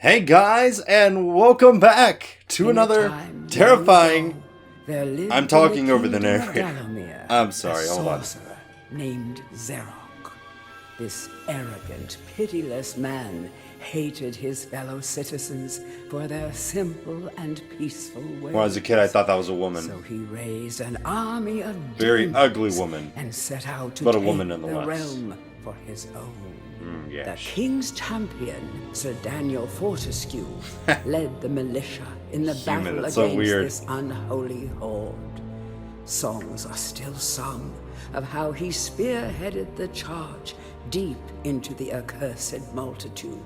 Hey guys, and welcome back to another terrifying... I'm talking over the narrator. I'm sorry, hold on. Named Xerok. This arrogant, pitiless man hated his fellow citizens for their simple and peaceful ways. When I was a kid, I thought that was a woman. So he raised an army of very ugly woman, and set out to but a take woman the nonetheless. realm for his own. Yes. The king's champion, Sir Daniel Fortescue, led the militia in the battle against this unholy horde. Songs are still sung of how he spearheaded the charge deep into the accursed multitude,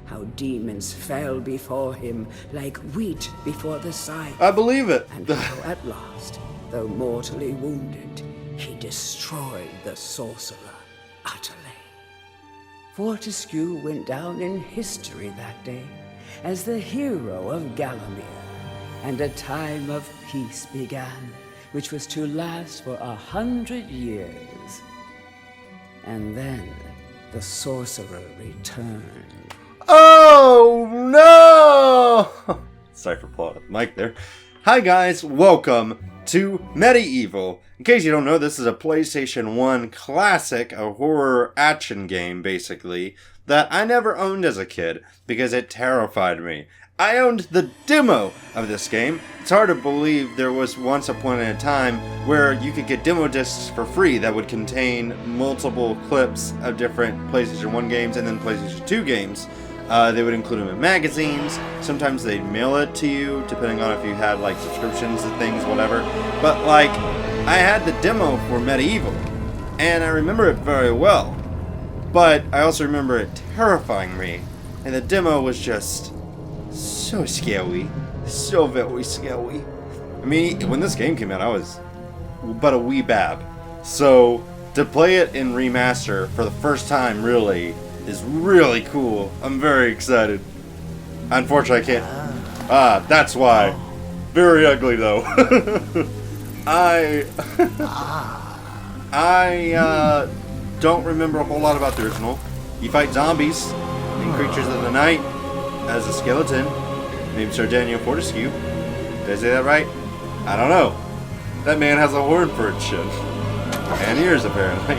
how demons fell before him like wheat before the scythe. I believe it. And how at last, though mortally wounded, he destroyed the sorcerer utterly. Fortescue went down in history that day as the hero of Gallowmere, and a time of peace began, which was to last for 100 years. And then the sorcerer returned. Oh no! Sorry for pulling up the mic there. Hi guys, welcome to MediEvil. In case you don't know, this is a PlayStation 1 classic, a horror action game, basically, that I never owned as a kid because it terrified me. I owned the demo of this game. It's hard to believe there was once upon a time where you could get demo discs for free that would contain multiple clips of different PlayStation 1 games and then PlayStation 2 games. They would include them in magazines. Sometimes they'd mail it to you, depending on if you had like subscriptions to things, whatever. But like, I had the demo for MediEvil, and I remember it very well. But I also remember it terrifying me, and the demo was just so scary, so very scary. I mean, when this game came out, I was but a wee bab. So to play it in remaster for the first time, really, is really cool. I'm very excited. Unfortunately, I can't. That's why. Very ugly, though. I don't remember a whole lot about the original. You fight zombies and creatures of the night as a skeleton named Sir Daniel Fortescue. Did I say that right? I don't know. That man has a horn for its chin. And ears, apparently.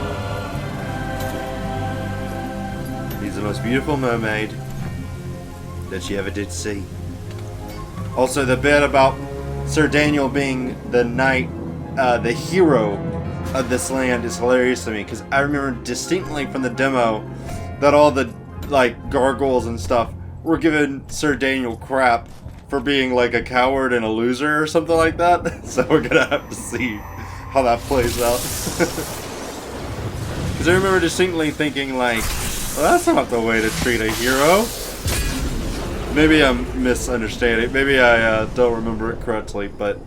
He's the most beautiful mermaid that she ever did see. Also, the bit about Sir Daniel being the knight, the hero of this land is hilarious to me, because I remember distinctly from the demo that all the like gargoyles and stuff were giving Sir Daniel crap for being like a coward and a loser or something like that. So we're gonna have to see how that plays out. Because I remember distinctly thinking like, well, that's not the way to treat a hero. Maybe I'm misunderstanding. Maybe I don't remember it correctly, but...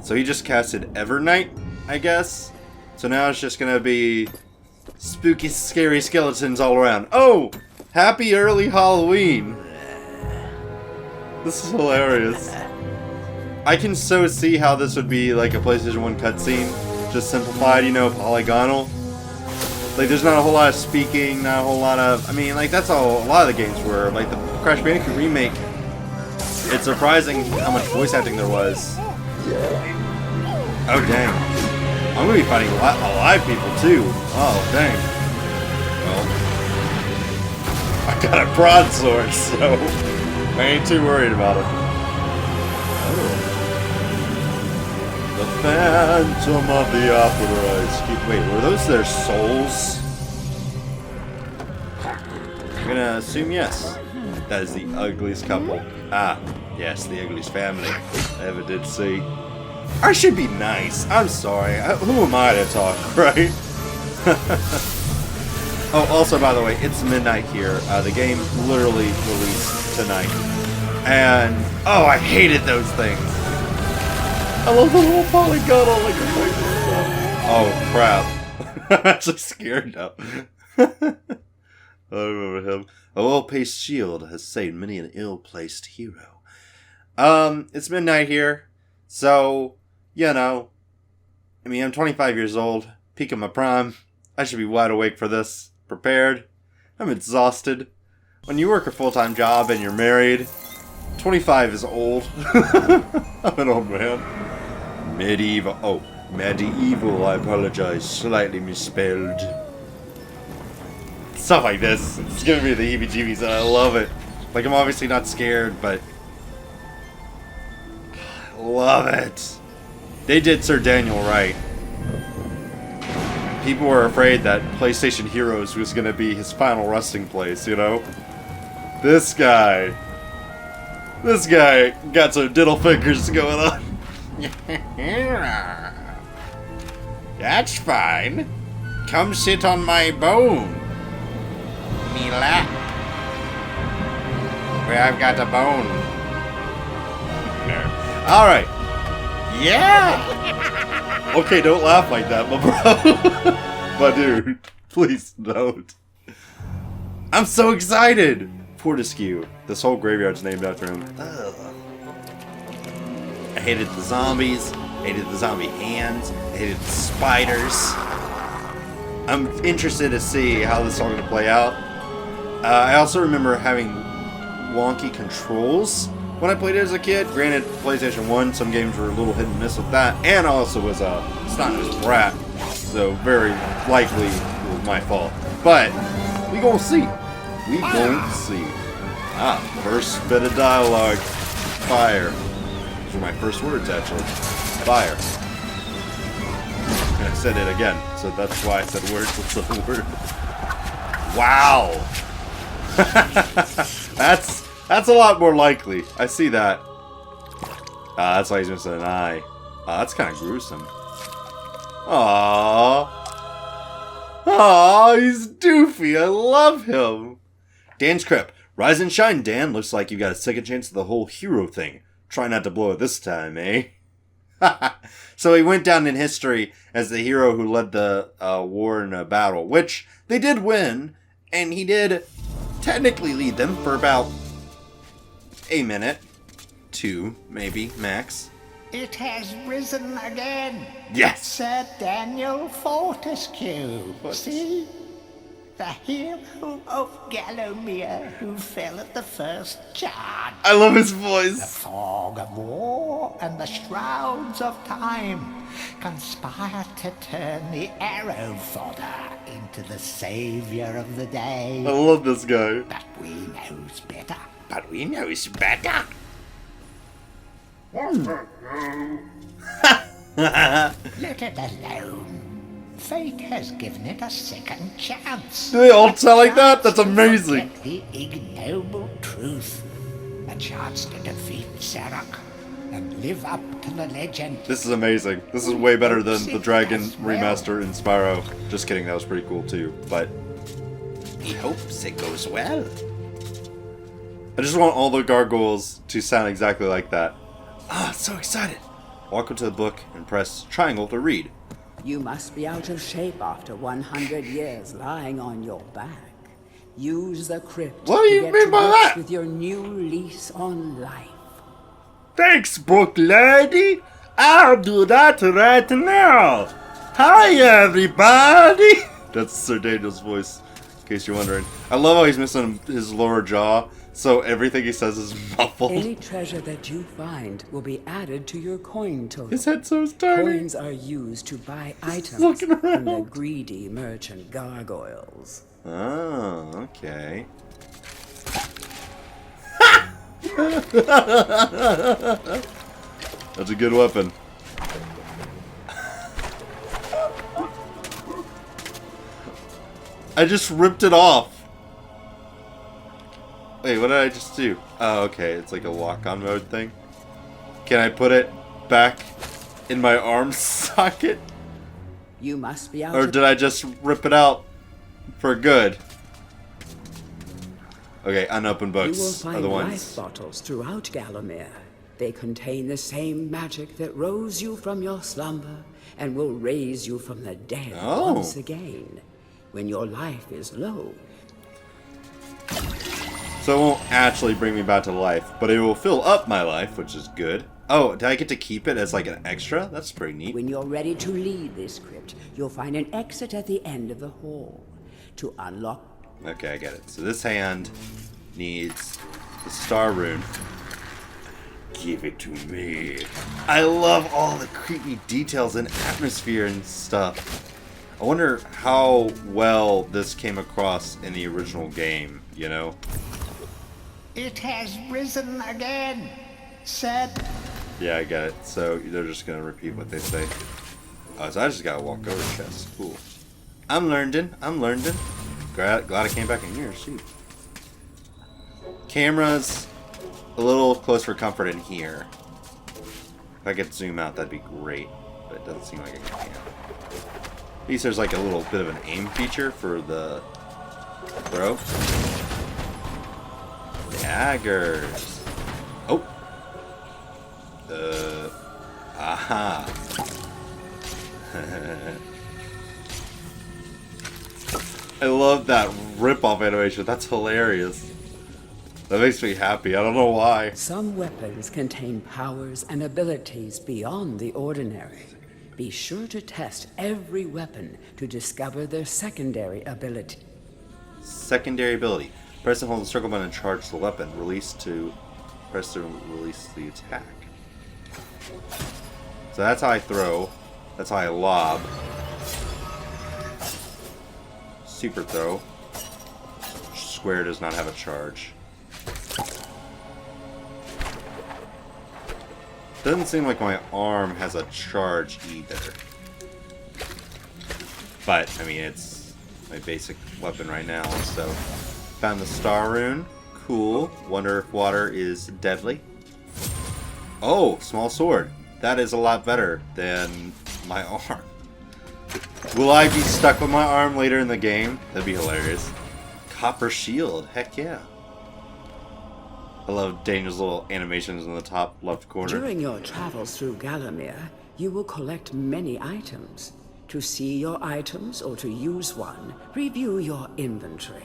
So he just casted Evernight, I guess? So now it's just gonna be spooky, scary skeletons all around. Oh! Happy early Halloween! This is hilarious. I can so see how this would be like a PlayStation 1 cutscene. Just simplified, you know, polygonal. Like, there's not a whole lot of speaking, not a whole lot of... I mean, like, that's how a lot of the games were. Like, the Crash Bandicoot remake, it's surprising how much voice acting there was. Oh, dang. I'm gonna be fighting alive people, too. Oh, dang. Well, I got a broadsword, so I ain't too worried about it. Oh. The Phantom of the Opera. Wait, were those their souls? I'm gonna assume yes. That is the ugliest couple. Ah, yes, the ugliest family I ever did see. I should be nice. I'm sorry. Who am I to talk, right? Oh, also, by the way, it's midnight here. The game literally released tonight. And, oh, I hated those things. I love the little polygonal like oh crap. I'm actually scared now. I remember him. A well-placed shield has saved many an ill-placed hero. It's midnight here, so, you know, I mean, I'm 25 years old, peak of my prime. I should be wide awake for this, prepared. I'm exhausted. when you work a full-time job and you're married, 25 is old. I'm an old man. MediEvil. Oh, MediEvil, I apologize. Slightly misspelled. Stuff like this. It's giving me the heebie-jeebies and I love it. Like, I'm obviously not scared, but I love it. They did Sir Daniel right. People were afraid that PlayStation Heroes was going to be his final resting place, you know? This guy got some diddle fingers going on. That's fine. Come sit on my bone. Me lap. Where I've got a bone. There. Alright. Yeah! Okay, don't laugh like that, my bro. My dude, please don't. I'm so excited! Fortescue. This whole graveyard's named after him. Ugh. I hated the zombies. I hated the zombie hands. I hated the spiders. I'm interested to see how this is all going to play out. I also remember having wonky controls when I played it as a kid. Granted, PlayStation 1, some games were a little hit and miss with that. And I also was a snot-nosed brat. So very likely it was my fault. But we gonna see. We gonna see. Ah, first bit of dialogue. Fire. Those were my first words, actually. Fire. And I said it again, so that's why I said words with the word. Wow. That's a lot more likely. I see that. That's why he's missing an eye. That's kind of gruesome. Aww. Aww, he's doofy. I love him. Dan's Crep. Rise and shine, Dan. Looks like you got a second chance at the whole hero thing. Try not to blow it this time, eh? So he went down in history as the hero who led the war in a battle, which they did win, and he did technically lead them for about a minute, 2, maybe, max. It has risen again. Yes! Sir Daniel Fortescue. See? The hero of Gallowmere who fell at the first charge. I love his The voice. fog of war and the shrouds of time conspire to turn the arrow fodder into the savior of the day. I love this guy. But we knows better. But we knows better. Let it alone. Fate has given it a second chance. Do they all sound like that? That's amazing. Forget the ignoble truth. A chance to defeat Zarok and live up to the legend. This is amazing. This is way better than the Dragon remaster in Spyro. Just kidding, that was pretty cool too. But he hopes it goes well. I just want all the gargoyles to sound exactly like that. Ah, so excited. Walk into the book and press triangle to read. You must be out of shape after 100 years lying on your back. Use the crypt What do you to get mean to by grips that? with your new lease on life. Thanks, book lady. I'll do that right now. Hi, everybody. That's Sir Daniel's voice, in case you're wondering. I love how he's missing his lower jaw, so everything he says is muffled. Any treasure that you find will be added to your coin total. His head's so tiny. Coins are used to buy items looking from the around. greedy merchant gargoyles. Oh, okay. That's a good weapon. I just ripped it off. Wait, what did I just do? Oh, okay. It's like a lock-on mode thing. Can I put it back in my arm socket? You must be out Or of did I just rip it out for good? Okay, unopened You will books are find the life ones. bottles throughout Gallowmere. They contain the same magic that rose you from your slumber and will raise you from the dead Oh. once again. When your life is low, So it won't actually bring me back to life, but it will fill up my life, which is good. Oh, did I get to keep it as like an extra? That's pretty neat. when you're ready to leave this crypt, you'll find an exit at the end of the hall. To unlock Okay, I get it. So this hand needs the star rune. Give it to me. I love all the creepy details and atmosphere and stuff. I wonder how well this came across in the original game, you know? It has risen again, said. Yeah, I get it. So they're just gonna repeat what they say. Oh, so I just gotta walk over chests. Cool. I'm learning. Glad I came back in here. Shoot. Cameras a little close for comfort in here. If I could zoom out, that'd be great. But it doesn't seem like I can. At least there's like a little bit of an aim feature for the throw. Daggers. Oh. Aha. I love that rip-off animation. That's hilarious. That makes me happy. I don't know why. Some weapons contain powers and abilities beyond the ordinary. Be sure to test every weapon to discover their secondary ability. Secondary ability. Press and hold the circle button and charge the weapon. Press to release the attack. So that's how I throw. That's how I lob. Super throw. Square does not have a charge. Doesn't seem like my arm has a charge either. But, I mean, it's my basic weapon right now, so... Found the star rune. Cool. Wonder if water is deadly. Oh, small sword. That is a lot better than my arm. Will I be stuck with my arm later in the game? That'd be hilarious. Copper shield. Heck yeah. I love Daniel's little animations in the top left corner. During your travels through Galamir, you will collect many items. To see your items or to use one, review your inventory.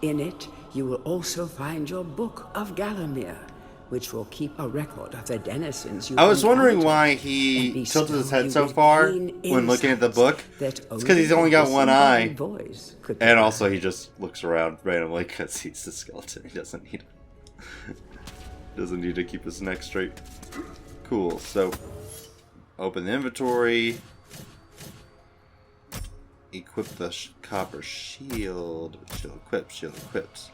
In it, you will also find your Book of Galamir, which will keep a record of the denizens you I was wondering why he tilted his head so far when looking at the book. It's because he's only got one eye. And also he just looks around randomly because he's a skeleton. He doesn't need to keep his neck straight. Cool, so open the inventory. Equip the copper shield. Shield equips.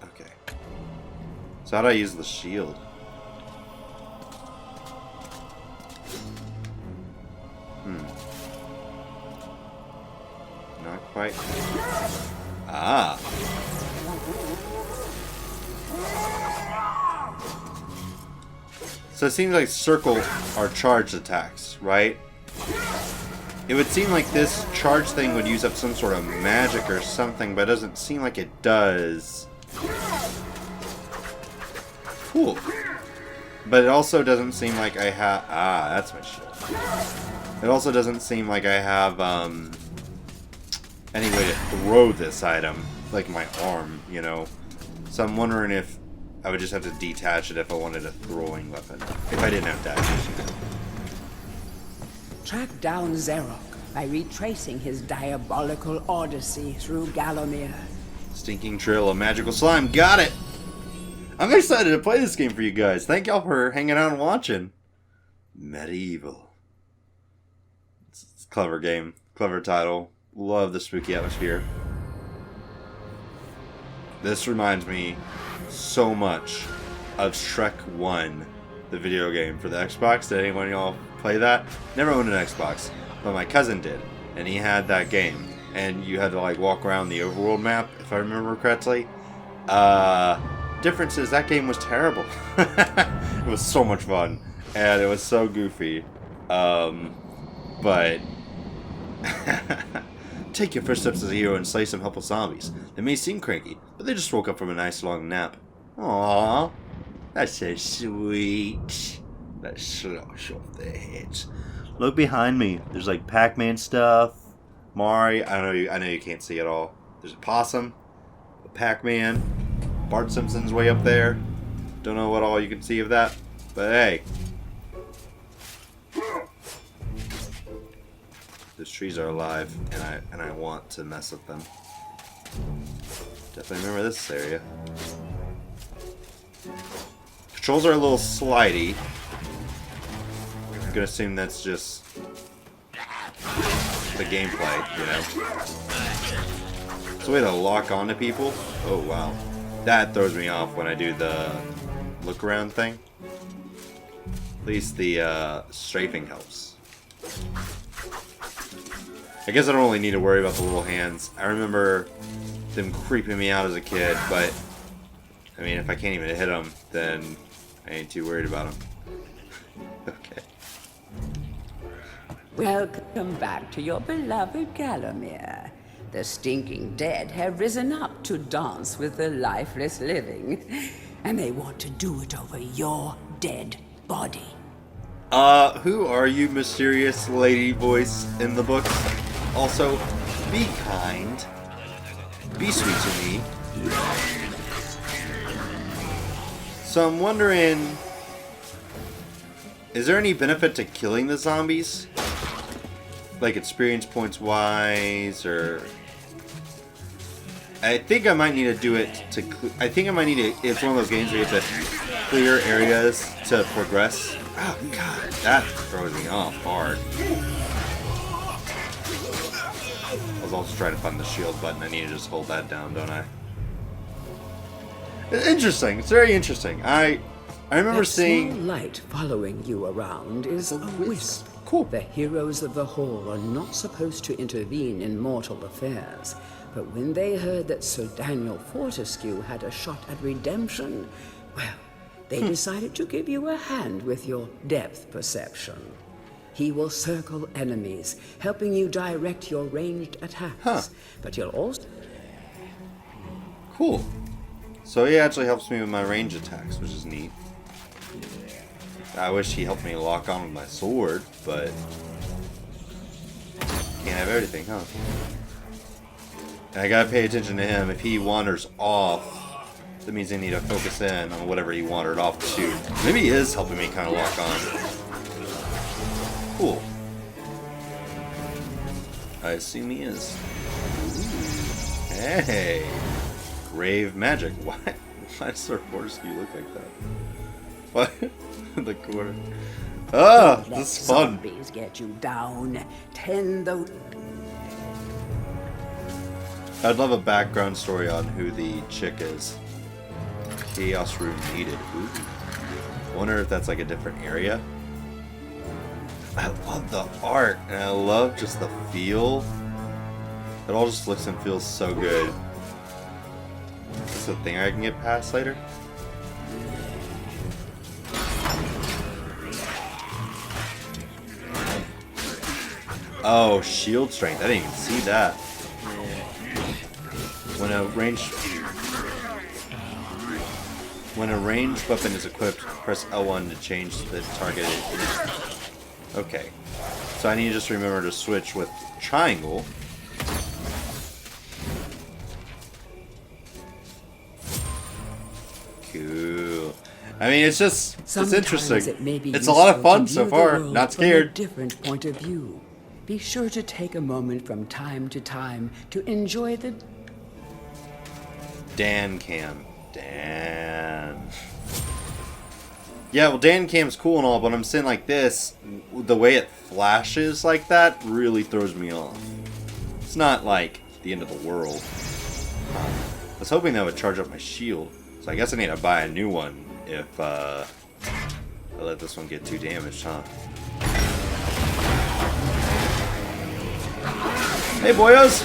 Okay. So how do I use the shield? Not quite. Ah. So it seems like circle are charged attacks, right? It would seem like this charge thing would use up some sort of magic or something, but it doesn't seem like it does. Cool. But it also doesn't seem like I have... Ah, that's my shield. It also doesn't seem like I have any way to throw this item, like my arm, you know? So I'm wondering if I would just have to detach it if I wanted a throwing weapon. If I didn't have daggers. Track down Xerok by retracing his diabolical odyssey through Galamir. Stinking trail of magical slime. Got it! I'm excited to play this game for you guys. Thank y'all for hanging out and watching. MediEvil. It's a clever game. Clever title. Love the spooky atmosphere. This reminds me so much of Shrek 1, the video game for the Xbox. Did anyone of y'all play that? Never owned an Xbox, but my cousin did, and he had that game. And you had to like walk around the overworld map, if I remember correctly. Difference is that game was terrible. It was so much fun, and it was so goofy. But take your first steps as a hero and slay some helpless zombies. They may seem cranky, but they just woke up from a nice long nap. Aww, that's so sweet. Let's slosh off their heads. Look behind me. There's like Pac-Man stuff. Mari, I know you can't see it all. There's a possum, a Pac-Man, Bart Simpson's way up there. Don't know what all you can see of that, but hey. Those trees are alive, and I want to mess with them. Definitely remember this area. Controls are a little slidey. I'm gonna assume that's just the gameplay, you know? It's a way to lock onto people. Oh wow. That throws me off when I do the look around thing. At least the strafing helps. I guess I don't really need to worry about the little hands. I remember them creeping me out as a kid, but I mean, if I can't even hit them, then I ain't too worried about them. Okay. Welcome back to your beloved Calebrated. The stinking dead have risen up to dance with the lifeless living, and they want to do it over your dead body. Who are you, mysterious lady voice in the books? Also, be kind. Be sweet to me. So I'm wondering, is there any benefit to killing the zombies? Like experience points wise, or... I think I might need to do it to... I think I might need to... It's one of those games where you have to clear areas to progress. Oh god, that throws me off hard. I was also trying to find the shield button. I need to just hold that down, don't I? Interesting. It's very interesting. I remember seeing... That small light following you around is a wisp. Cool. The heroes of the Hall are not supposed to intervene in mortal affairs, but when they heard that Sir Daniel Fortescue had a shot at redemption, well, they decided to give you a hand with your depth perception. He will circle enemies, helping you direct your ranged attacks. But he'll also... Cool. So he actually helps me with my range attacks, which is neat. I wish he helped me lock on with my sword, but... Can't have everything, huh? And I gotta pay attention to him. If he wanders off, that means I need to focus in on whatever he wandered off to. Maybe he is helping me kind of lock on. Cool. I assume he is. Ooh. Hey! Grave magic. Why does Sir Fortescue look like that? What? In the corner. Ah! This is fun. Zombies get you down. Tend those... I'd love a background story on who the chick is. Chaos Room needed. Ooh. Wonder if that's like a different area. I love the art, and I love just the feel. It all just looks and feels so good. Is this a thing I can get past later? Oh, shield strength. I didn't even see that. When a ranged weapon is equipped, press L1 to change the target. Okay. So I need to just remember to switch with triangle. Cool. I mean, it's just, it's interesting. It's a lot of fun so far. Not scared. From a different point of view. Be sure to take a moment from time to time to enjoy the... Dan Cam. Dan. Yeah, well, Dan Cam's cool and all, but I'm saying like this, the way it flashes like that really throws me off. It's not like the end of the world. I was hoping that would charge up my shield, so I guess I need to buy a new one if I let this one get too damaged, huh? Hey, boyos!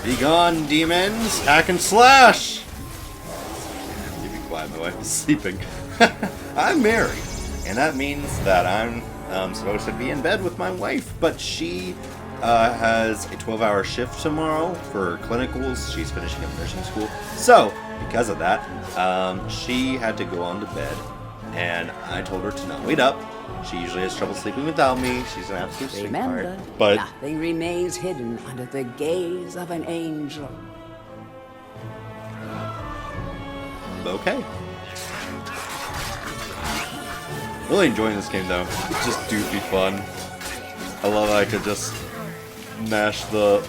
Be gone, demons! Hack and slash! You be quiet, my wife is sleeping. I'm married, and that means that I'm supposed to be in bed with my wife, but she has a 12-hour shift tomorrow for clinicals. She's finishing up nursing school. So, because of that, she had to go on to bed, and I told her to not wait up. She usually has trouble sleeping without me. She's an absolute sweetheart. Remember, but nothing remains hidden under the gaze of an angel. Okay. Really enjoying this game though. It's just doofy fun. I love that I could just mash the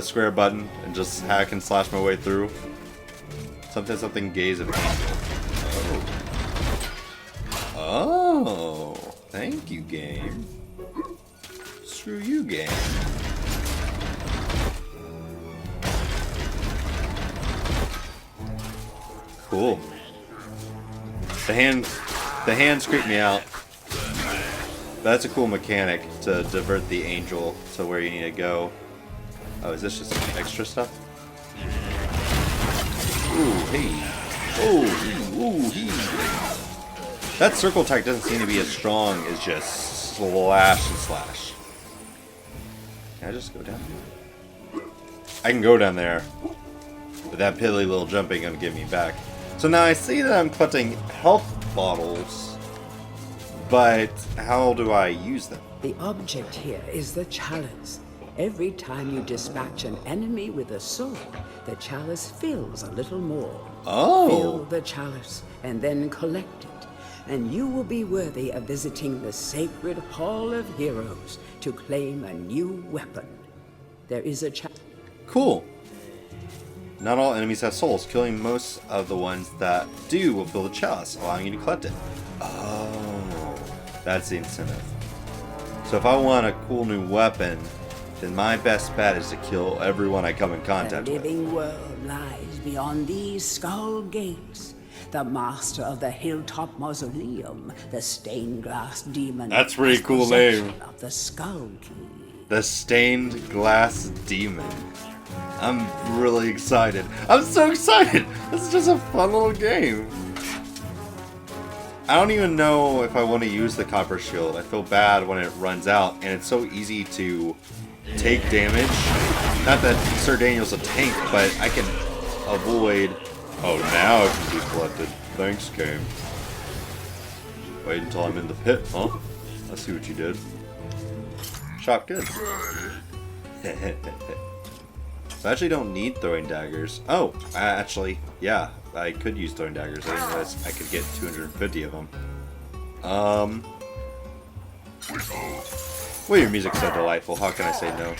square button and just hack and slash my way through. Something gaze of angel. Oh, thank you, game. Screw you, game. Cool. The hands creep me out. That's a cool mechanic to divert the angel to where you need to go. Oh, is this just extra stuff? Ooh, hey. Ooh, he. That circle attack doesn't seem to be as strong as just slash and slash. Can I just go down? I can go down there, but that piddly little jump ain't gonna get me back. So now I see that I'm collecting health bottles, but how do I use them? The object here is the chalice. Every time you dispatch an enemy with a sword, the chalice fills a little more. Oh! Fill the chalice and then collect it, and you will be worthy of visiting the sacred Hall of Heroes to claim a new weapon. There is a Cool. Not all enemies have souls. Killing most of the ones that do will fill the chalice, allowing you to collect it. Oh, that's the incentive. So if I want a cool new weapon, then my best bet is to kill everyone I come in contact with. The living world lies beyond these skull gates. The master of the Hilltop Mausoleum, the stained glass demon. That's a pretty cool name. Of the skull key. The stained glass demon. I'm really excited. I'm so excited! This is just a fun little game. I don't even know if I want to use the copper shield. I feel bad when it runs out, and it's so easy to take damage. Not that Sir Daniel's a tank, but I can avoid... Oh, now it can be collected. Thanks, game. Wait until I'm in the pit, huh? I see what you did. Shot good. I actually don't need throwing daggers. Oh, actually, yeah, I could use throwing daggers. I didn't realize I could get 250 of them. Well, your music's so delightful. How can I say no?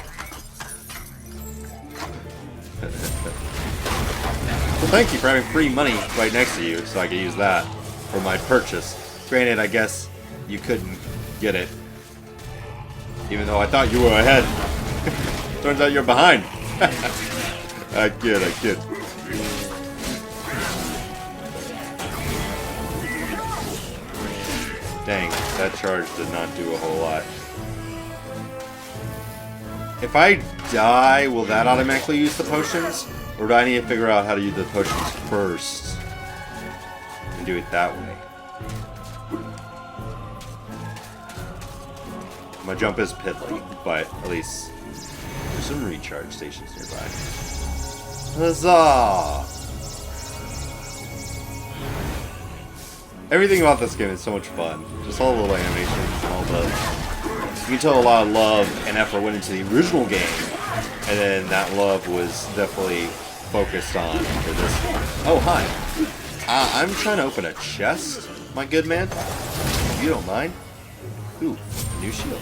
Well, thank you for having free money right next to you, so I can use that for my purchase. Granted, I guess you couldn't get it, even though I thought you were ahead. Turns out you're behind. I kid. Dang, that charge did not do a whole lot. If I die, will that automatically use the potions? Or do I need to figure out how to use the potions first? And do it that way. My jump is piddly, but at least there's some recharge stations nearby. Huzzah! Everything about this game is so much fun. Just all the little animations and all the... You can tell a lot of love and effort went into the original game, and then that love was definitely focused on for this one. Oh, hi. I'm trying to open a chest, my good man. If you don't mind. Ooh, new shield.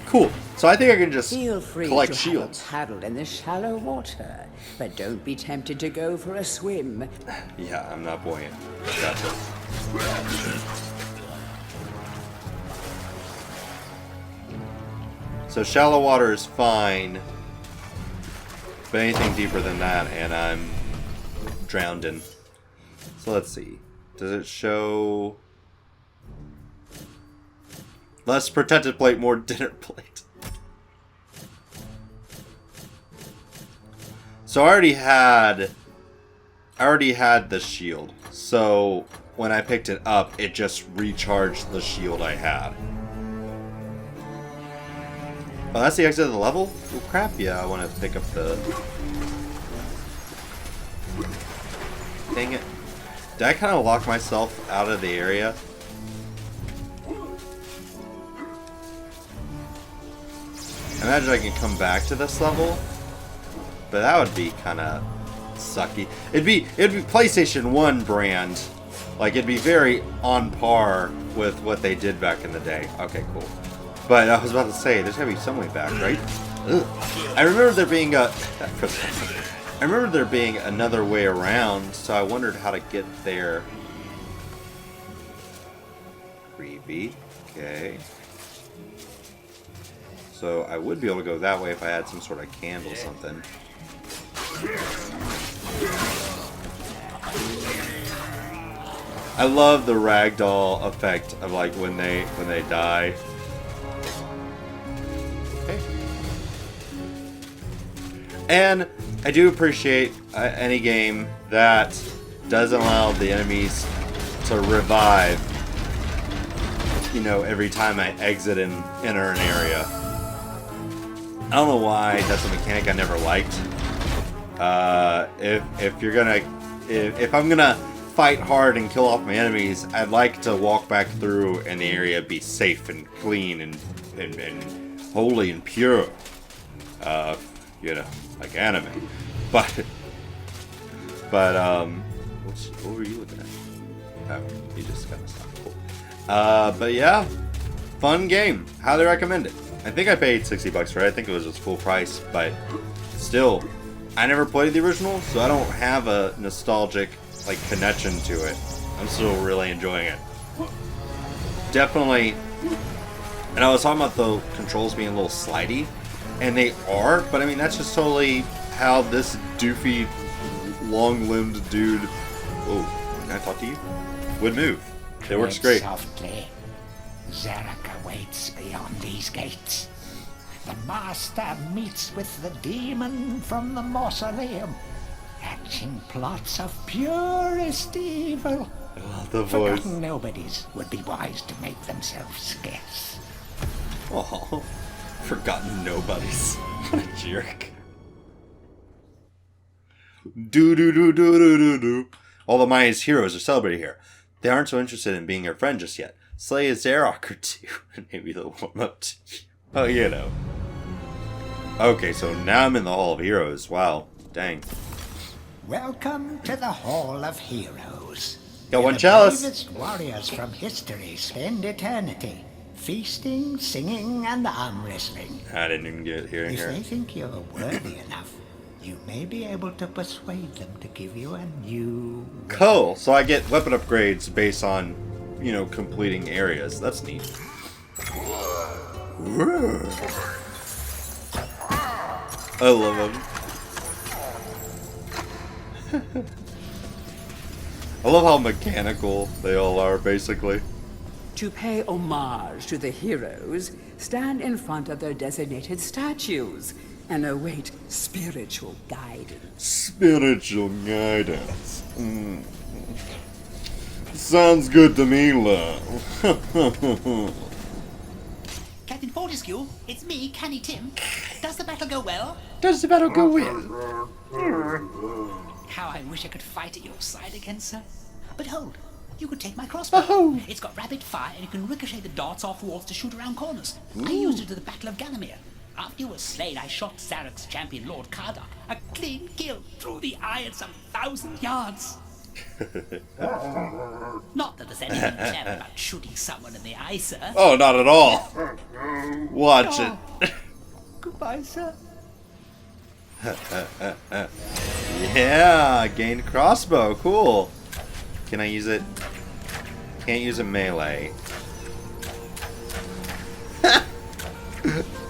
Cool. So I think I can just collect shields. Have a paddle in the shallow water, but don't be tempted to go for a swim. Yeah, I'm not buoyant. Gotcha. So shallow water is fine, but anything deeper than that, and I'm drowned in. So let's see. Does it show less protected plate, more dinner plate? So I already had the shield. So when I picked it up, it just recharged the shield I had. Oh, that's the exit of the level? Oh crap, yeah, I want to pick up the... Dang it. Did I kind of lock myself out of the area? I imagine I can come back to this level, but that would be kind of sucky. It'd be PlayStation 1 brand, Like, it'd be very on par with what they did back in the day. Okay, cool. But I was about to say, there's gotta be some way back, right? Ugh. I remember there being another way around, so I wondered how to get there. Creepy. Okay. So I would be able to go that way if I had some sort of candle or something. I love the ragdoll effect of like when they die. Okay. And I do appreciate any game that doesn't allow the enemies to revive, you know, every time I exit and enter an area. I don't know why that's a mechanic I never liked. If I'm gonna fight hard and kill off my enemies, I'd like to walk back through and the area be safe and clean and holy and pure. You know, like anime. But what were you looking at? Oh, you just kind of stopped. Cool. But yeah, fun game. Highly recommend it. I think I paid $60 for it. I think it was its full price, but still, I never played the original, so I don't have a nostalgic like connection to it. I'm still really enjoying it. Definitely. And I was talking about the controls being a little slidey, and they are, but I mean that's just totally how this doofy, long-limbed dude. Oh, can I talk to you? Would move. It works great. Softly. Zarek awaits beyond these gates. The master meets with the demon from the mausoleum, hatching plots of purest evil. Oh, the voice. Forgotten nobodies would be wise to make themselves scarce. Oh, forgotten nobodies. What a jerk. Do. All the Maya's heroes are celebrated here. They aren't so interested in being your friend just yet. Slay a Zarok or two, and maybe they'll warm up to you. Oh, you know. Okay, so now I'm in the Hall of Heroes. Wow. Dang. Welcome to the Hall of Heroes. Got one The chalice. bravest warriors from history spend eternity feasting, singing, and arm wrestling. I didn't even get here and If here. they think you're worthy enough, you may be able to persuade them to give you a new weapon. Cool. So I get weapon upgrades based on, you know, completing areas. That's neat. I love them. I love how mechanical they all are, basically. To pay homage to the heroes, stand in front of their designated statues and await spiritual guidance. Spiritual guidance. Sounds good to me, love. Captain Fortescue, it's me, Canny Tim. Does the battle go well? Does the battle go well? How I wish I could fight at your side again, sir. But hold, you could take my crossbow. Oh. It's got rapid fire and you can ricochet the darts off walls to shoot around corners. I used it at the Battle of Ganymede. After you were slain, I shot Zarek's champion, Lord Kardak. A clean kill through the eye at some 1,000 yards. Not that there's anything clever about shooting someone in the eye, sir. Oh, not at all. Watch it. Goodbye, sir. Yeah, gained crossbow. Cool. Can I use it? Can't use a melee.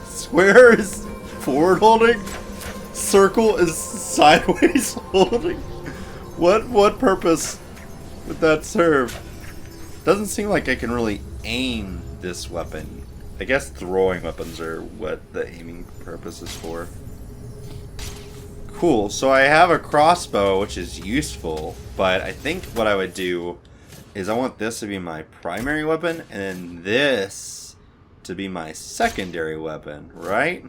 Square is forward holding. Circle is sideways holding. What purpose would that serve? Doesn't seem like I can really aim this weapon. I guess throwing weapons are what the aiming purpose is for. Cool, so I have a crossbow, which is useful, but I think what I would do is I want this to be my primary weapon, and then this to be my secondary weapon, right?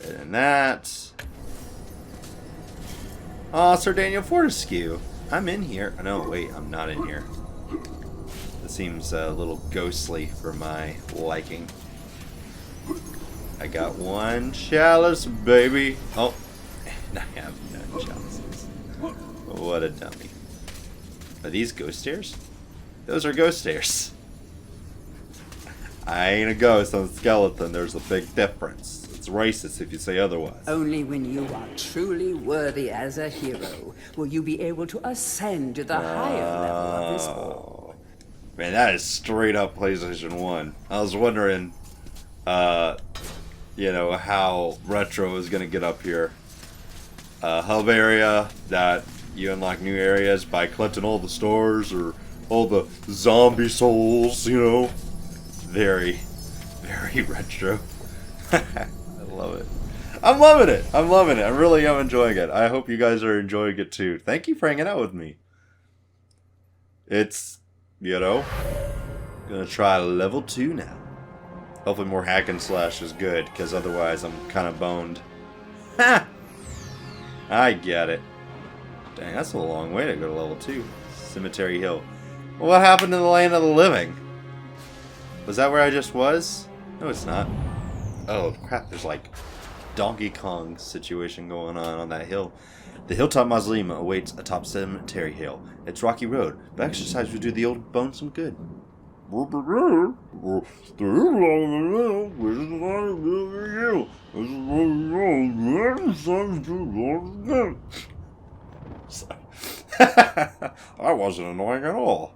And then that. Oh, Sir Daniel Fortescue. I'm in here. No, wait, I'm not in here. This seems a little ghostly for my liking. I got one chalice, baby. Oh, I have no chalices. What a dummy. Are these ghost stairs? Those are ghost stairs. I ain't a ghost, I'm a skeleton. There's a big difference. It's racist if you say otherwise. Only when you are truly worthy as a hero will you be able to ascend to the higher level of this hall. Man, that is straight up PlayStation 1. I was wondering, you know, how retro is going to get up here. Hub area, that you unlock new areas by collecting all the stars or all the zombie souls, you know. Very, very retro. I love it. I'm loving it. I'm loving it. I really am enjoying it. I hope you guys are enjoying it too. Thank you for hanging out with me. It's, you know, gonna try level 2 now. Hopefully more hack and slash is good, because otherwise I'm kind of boned. Ha! I get it. Dang, that's a long way to go to level 2. Cemetery Hill. Well, what happened to the land of the living? Was that where I just was? No, it's not. Oh, crap. There's like Donkey Kong situation going on that hill. The Hilltop Mausoleum awaits atop Cemetery Hill. It's rocky road, but exercise would do the old bones some good. That wasn't annoying at all.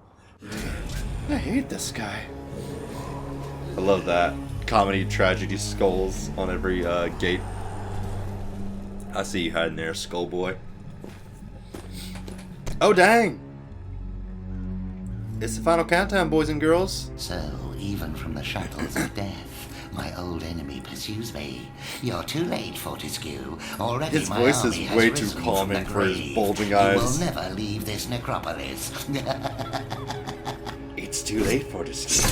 I hate this guy. I love that. Comedy, tragedy, skulls on every gate. I see you hiding there, skull boy. Oh, dang! It's the final countdown, boys and girls. So, even from the shackles of death, my old enemy pursues me. You're too late, Fortescue. Already his my voice army is has way too risen calming from the for his grave. bulging You eyes. will never leave this necropolis. It's too late, Fortescue.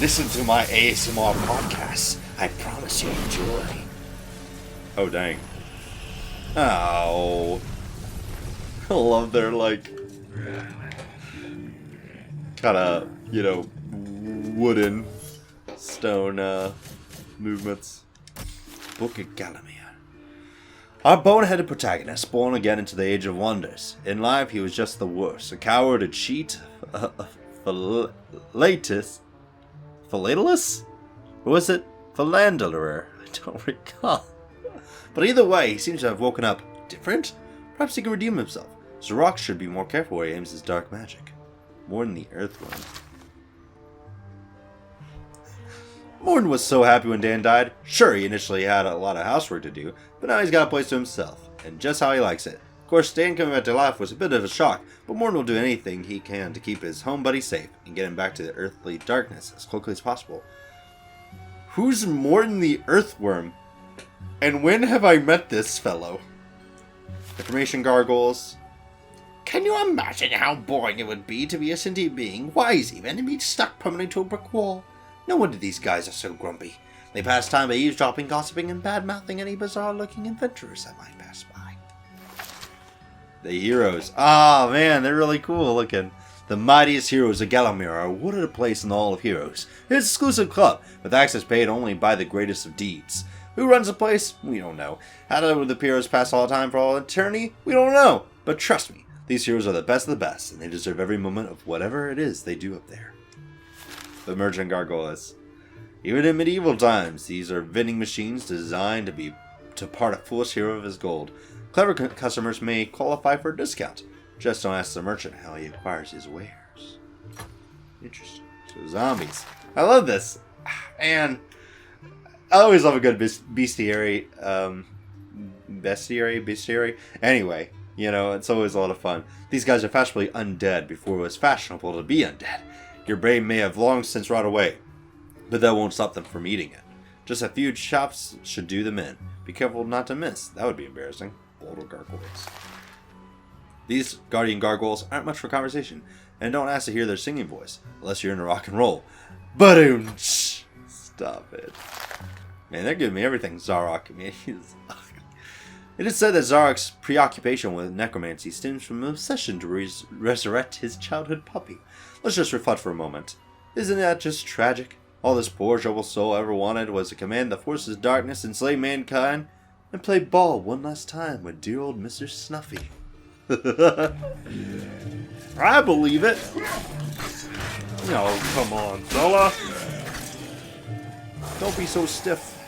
Listen to my ASMR podcast. I promise you'll enjoy. Oh, dang. Oh. I love their, like, kind of, you know, wooden, stone movements. Book of Gallimier. Our boneheaded protagonist, born again into the Age of Wonders. In life, he was just the worst. A coward, a cheat, a philatelist? Or was it philanderer? I don't recall. But either way, he seems to have woken up different. Perhaps he can redeem himself. Zarok should be more careful where he aims his dark magic. More than the Earthworm. Morton was so happy when Dan died. Sure, he initially had a lot of housework to do, but now he's got a place to himself, and just how he likes it. Of course, Dan coming back to life was a bit of a shock, but Morton will do anything he can to keep his home buddy safe and get him back to the earthly darkness as quickly as possible. Who's Morton the Earthworm? And when have I met this fellow? Information gargoyles. Can you imagine how boring it would be to be a sentient being, wise even, and be stuck permanently to a brick wall? No wonder these guys are so grumpy. They pass time by eavesdropping, gossiping, and bad-mouthing any bizarre-looking adventurers that might pass by. The heroes. Ah, man, they're really cool looking. The mightiest heroes of Gallimier are awarded a place in the Hall of Heroes. It's an exclusive club, with access paid only by the greatest of deeds. Who runs the place? We don't know. How do the heroes pass all time for all eternity? We don't know. But trust me, these heroes are the best of the best, and they deserve every moment of whatever it is they do up there. The merchant gargoyles. Even in medieval times, these are vending machines designed to part a foolish hero of his gold. Clever customers may qualify for a discount. Just don't ask the merchant how he acquires his wares. Interesting. So zombies. I love this. And I always love a good bestiary. Bestiary. Anyway, you know, it's always a lot of fun. These guys are fashionably undead before it was fashionable to be undead. Your brain may have long since rotted away, but that won't stop them from eating it. Just a few chops should do them in. Be careful not to miss. That would be embarrassing. Boulder gargoyles. These guardian gargoyles aren't much for conversation, and don't ask to hear their singing voice, unless you're into rock and roll. Boom! Stop it. Man, they're giving me everything Zarok. Man, he's ugly. It is said that Zarok's preoccupation with necromancy stems from an obsession to resurrect his childhood puppy. Let's just reflect for a moment. Isn't that just tragic? All this poor troubled soul ever wanted was to command the forces of darkness, enslave mankind, and play ball one last time with dear old Mr. Snuffy. I believe it. No, come on, fella. Don't be so stiff.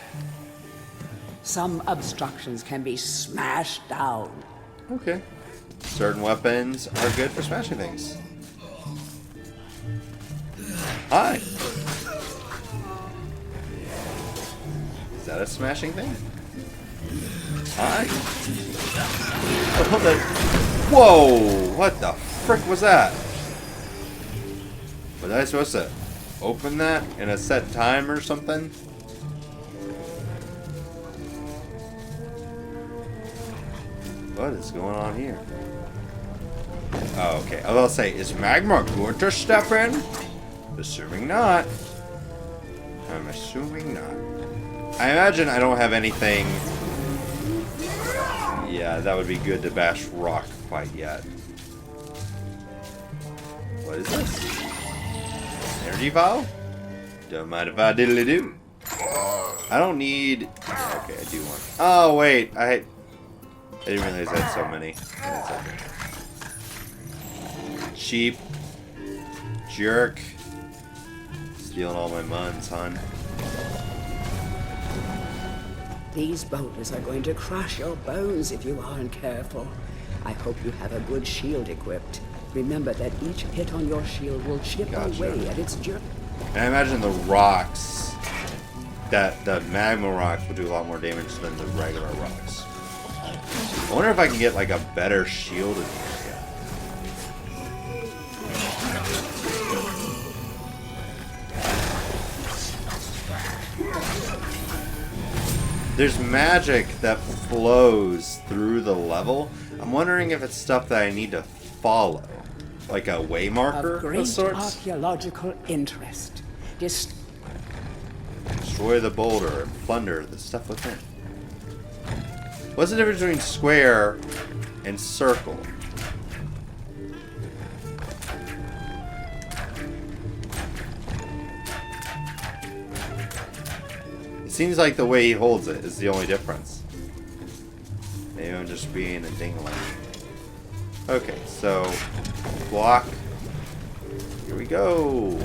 Some obstructions can be smashed down. Okay. Certain weapons are good for smashing things. Hi. Is that a smashing thing? Hi. Oh, that. Whoa! What the frick was that? Was I supposed to open that in a set time or something? What is going on here? Oh, okay. I was about to say, is magma going to step in? Assuming not. I'm assuming not. I imagine I don't have anything. Yeah, that would be good to bash rock quite yet. What is this? Energy vial? Don't mind if I diddly do. I don't need. Okay, I do want. Oh wait, I didn't realize I had so many. Cheap. Jerk. Stealing all my muns, hon. These boulders are going to crush your bones if you aren't careful. I hope you have a good shield equipped. Remember that each hit on your shield will chip away at its jerk. And I imagine the rocks, that the magma rocks will do a lot more damage than the regular rocks. I wonder if I can get like a better shield in here. There's magic that flows through the level. I'm wondering if it's stuff that I need to follow. Like a way marker of great of sorts? archaeological interest. Destroy the boulder and plunder the stuff within. What's the difference between square and circle? It seems like the way he holds it is the only difference. Maybe I'm just being a dingling. Okay, so block. Here we go.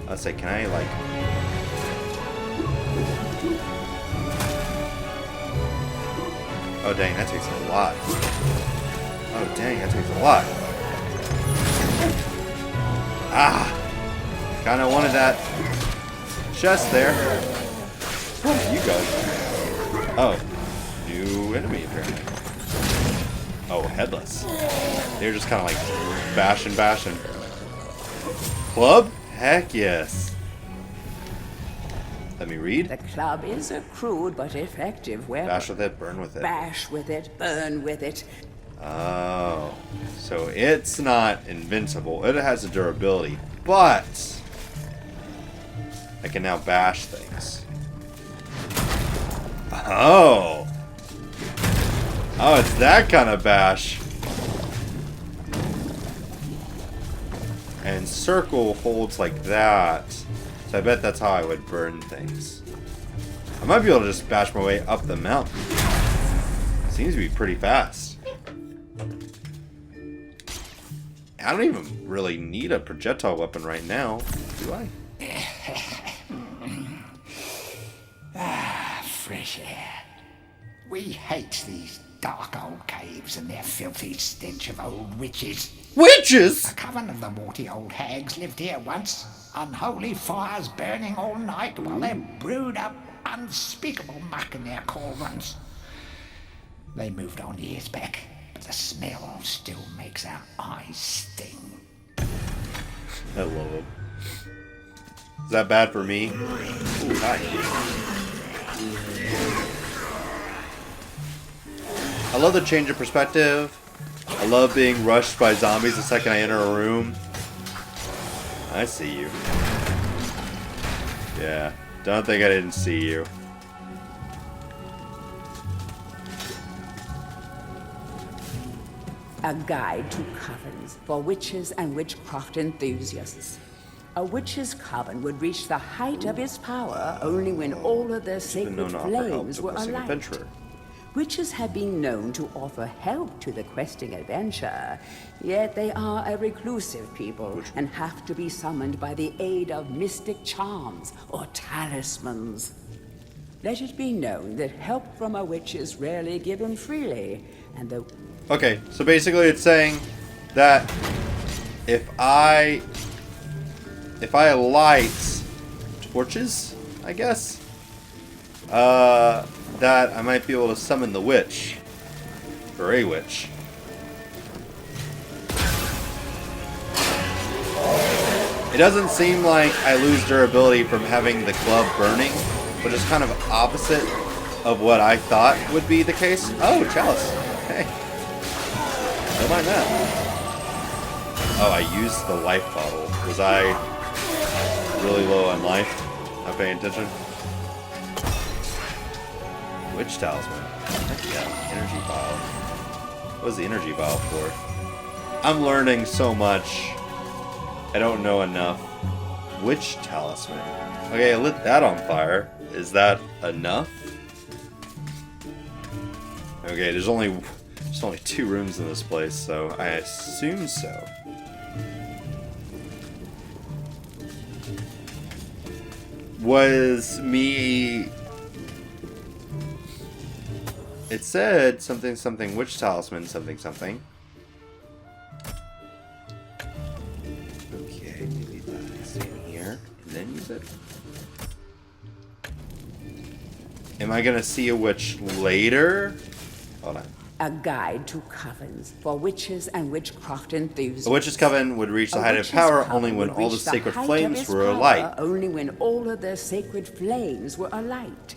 I'll say, can I like? Oh dang, that takes a lot. Oh dang, that takes a lot. Ah, kind of wanted that chest there. Where did you go? Oh, new enemy apparently. Oh, headless. They're just kind of like bashing. Club? Heck yes. Let me read. The club is a crude but effective weapon. Bash with it, burn with it. Bash with it, burn with it. Oh, so it's not invincible. It has a durability, but I can now bash things. Oh. Oh, it's that kind of bash. And circle holds like that. So I bet that's how I would burn things. I might be able to just bash my way up the mountain. Seems to be pretty fast. I don't even really need a projectile weapon right now, do I? Fresh air. We hate these dark old caves and their filthy stench of old witches. Witches? A coven of the warty old hags lived here once. Unholy fires burning all night while they brewed up unspeakable muck in their cauldrons. They moved on years back, but the smell still makes our eyes sting. I love it. Is that bad for me? Ooh, hi. I love the change of perspective. I love being rushed by zombies the second I enter a room. I see you. Yeah, don't think I didn't see you. A guide to covens for witches and witchcraft enthusiasts. A witch's coven would reach the height of its power only when all of their Been sacred known to offer help flames to were a missing alight. adventurer. Witches have been known to offer help to the questing adventurer, yet they are a reclusive people and have to be summoned by the aid of mystic charms or talismans. Let it be known that help from a witch is rarely given freely, and the... Okay, so basically it's saying that if I light torches, I guess, that I might be able to summon the witch. Or a witch. It doesn't seem like I lose durability from having the club burning, which is kind of opposite of what I thought would be the case. Oh, chalice. Hey. Don't mind that. Oh, I used the life bottle. Was I really low on life? Not paying attention? Witch talisman. Heck yeah, energy vial. What was the energy vial for? I'm learning so much. I don't know enough. Witch talisman. Okay, I lit that on fire. Is that enough? Okay, there's only 2 rooms in this place, so I assume so. Was me... It said something something witch talisman something something. Okay, maybe that's in here and then use it. Am I gonna see a witch later? Hold on. A guide to covens for witches and witchcraft enthusiasts. A witch's coven would reach the height of power only when all the sacred flames were alight. Only when all of their sacred flames were alight.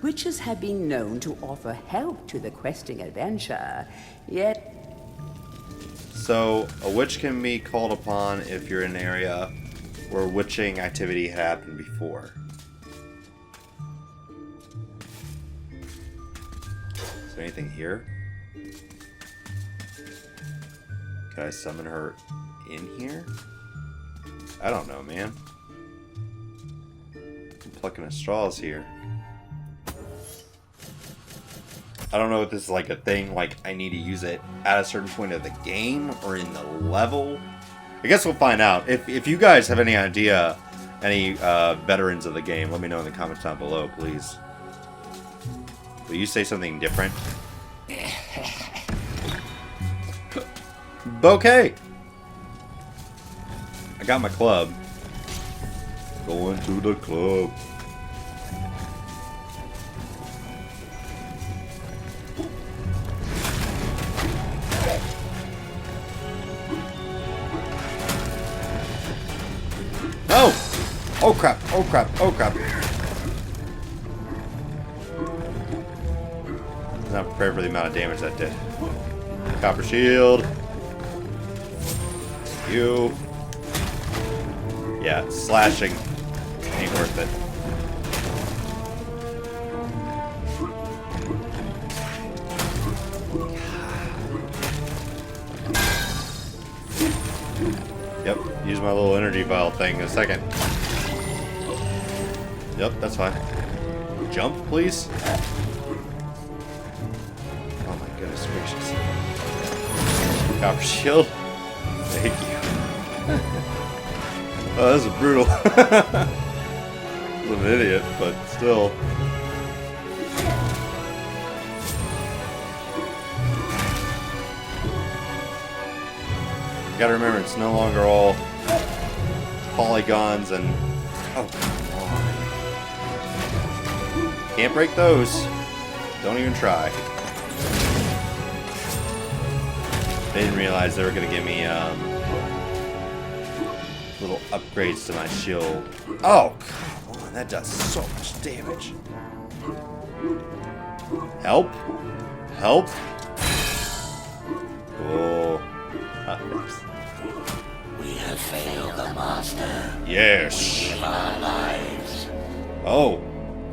Witches have been known to offer help to the questing adventurer, yet... So, a witch can be called upon if you're in an area where witching activity had happened before. Is there anything here? Can I summon her in here? I don't know, man. I'm plucking at straws here. I don't know if this is like a thing, like I need to use it at a certain point of the game or in the level. I guess we'll find out. If you guys have any idea, any veterans of the game, let me know in the comments down below, please. Will you say something different? Bouquet! I got my club. Going to the club. No! Oh crap, oh crap, oh crap. Not prepared for the amount of damage that did. Copper shield. You. Yeah, slashing ain't worth it. Yep, use my little energy vial thing in a second. Yep, that's fine. Jump, please. Oh my goodness gracious. Copper shield. Thank you. Oh, this is brutal. I'm an idiot, but still. You gotta remember, it's no longer all polygons and... Oh, come on. Can't break those. Don't even try. They didn't realize they were gonna give me little upgrades to my shield. Oh, come on, that does so much damage. Help? Help? Oh. Thanks. We have failed the master. Yes. Save our lives. Oh.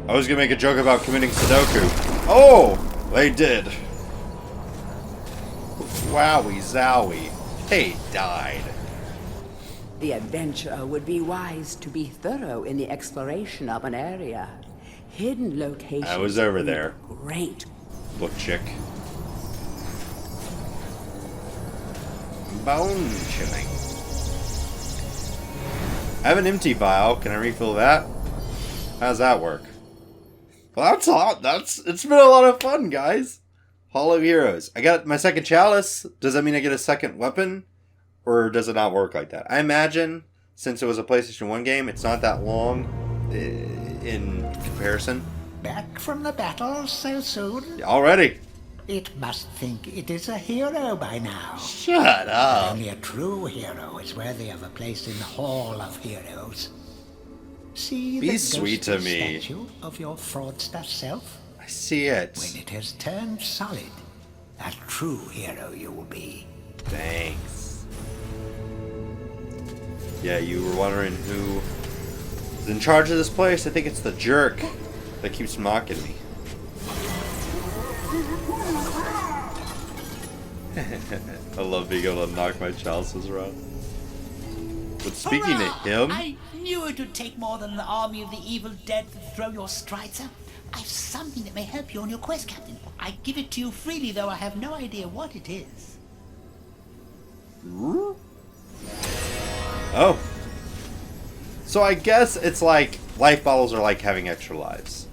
I was gonna make a joke about committing Sudoku. Oh! They did. Wowie zowie. They died. The adventurer would be wise to be thorough in the exploration of an area. Hidden locations. I was over there. Great book chick. Bone chilling. I have an empty vial. Can I refill that? How does that work? Well, that's hot. It's been a lot of fun, guys. Hollow Heroes. I got my second chalice. Does that mean I get a second weapon? Or does it not work like that? I imagine, since it was a PlayStation 1 game, it's not that long in comparison. Back from the battle so soon? Already. It must think it is a hero by now. Shut up. Only a true hero is worthy of a place in the Hall of Heroes. See Be the sweet to ghostly me. statue of your fraudster self? I see it. When it has turned solid, a true hero you will be. Thanks. Yeah, you were wondering who is in charge of this place? I think it's the jerk that keeps mocking me. I love being able to knock my chalices around. But speaking Hurrah! to him... I knew it would take more than an army of the evil dead to throw your strides up. I've something that may help you on your quest, Captain. I give it to you freely, though I have no idea what it is. Oh. So I guess it's like life bottles are like having extra lives.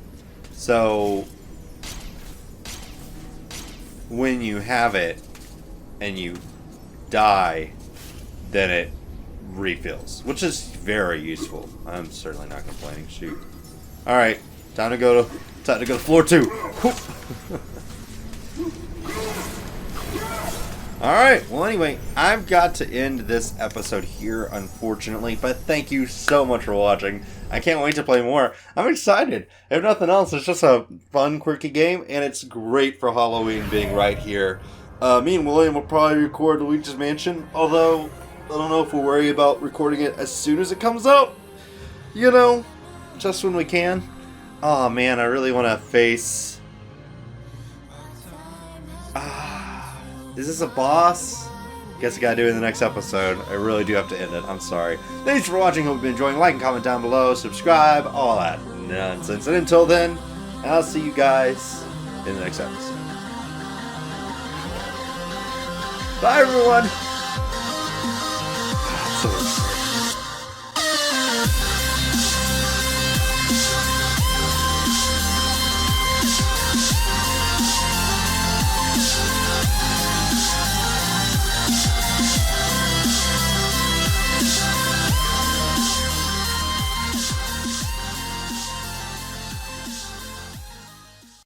So when you have it and you die, then it refills, which is very useful. I'm certainly not complaining. Shoot. All right, time to go to floor 2. Alright, well anyway, I've got to end this episode here, unfortunately, but thank you so much for watching. I can't wait to play more. I'm excited. If nothing else, it's just a fun, quirky game, and it's great for Halloween being right here. Me and William will probably record Luigi's Mansion, although I don't know if we'll worry about recording it as soon as it comes out. You know, just when we can. Oh man, I really want to face... Is this a boss? Guess I gotta do it in the next episode. I really do have to end it. I'm sorry. Thanks for watching. Hope you've been enjoying. Like and comment down below. Subscribe. All that nonsense. And until then, I'll see you guys in the next episode. Bye, everyone.